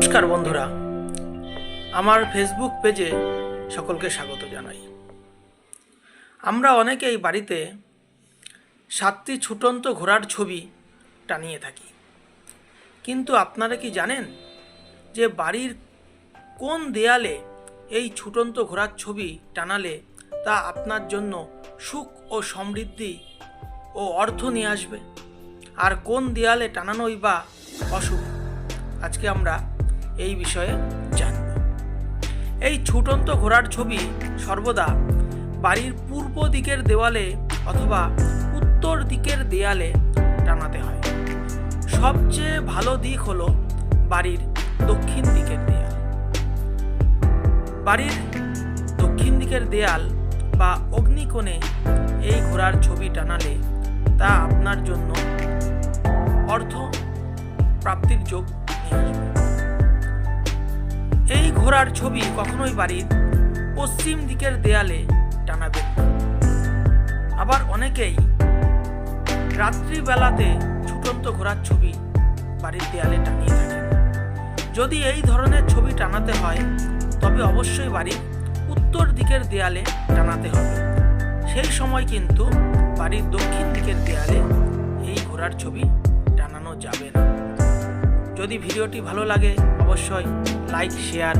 নমস্কার বন্ধুরা, আমার ফেসবুক পেজে সকলকে স্বাগত জানাই। আমরা অনেকেই বাড়িতে 7টি ছুটন্ত ঘোড়ার ছবি টানিয়ে থাকি, কিন্তু আপনারা কি জানেন যে বাড়ির কোন দেয়ালে এই ছুটন্ত ঘোড়ার ছবি টানালে তা আপনার জন্য সুখ ও সমৃদ্ধি ও অর্থ নিয়ে আসবে, আর কোন দেয়ালে টানানোই বা অশুভ? আজকে আমরা এই বিষয়ে জানব। এই ছুটন্ত ঘোড়ার ছবি সর্বদা বাড়ির পূর্ব দিকের দেওয়ালে অথবা উত্তর দিকের দেয়ালে টানাতে হয়। সবচেয়ে ভালো দিক হলো বাড়ির দক্ষিণ দিকের দেয়াল। বাড়ির দক্ষিণ দিকের দেয়াল বা অগ্নিকোণে এই ঘোড়ার ছবি টানালে তা আপনার জন্য অর্থ প্রাপ্তির যোগ নিয়ে আসবে। এই ঘোড়ার ছবি কখনোই বাড়ির পশ্চিম দিকের দেয়ালে টানাবেন না। আবার অনেকেই রাত্রিবেলাতে ছুটন্ত ঘোড়ার ছবি বাড়ির দেয়ালে টানিয়ে থাকেন। যদি এই ধরনের ছবি টানাতে হয় তবে অবশ্যই বাড়ির উত্তর দিকের দেয়ালে টানাতে হবে। সেই সময় কিন্তু বাড়ির দক্ষিণ দিকের দেয়ালে এই ঘোড়ার ছবি টানানো যাবে না। যদি ভিডিওটি ভালো লাগে অবশ্যই লাইক, শেয়ার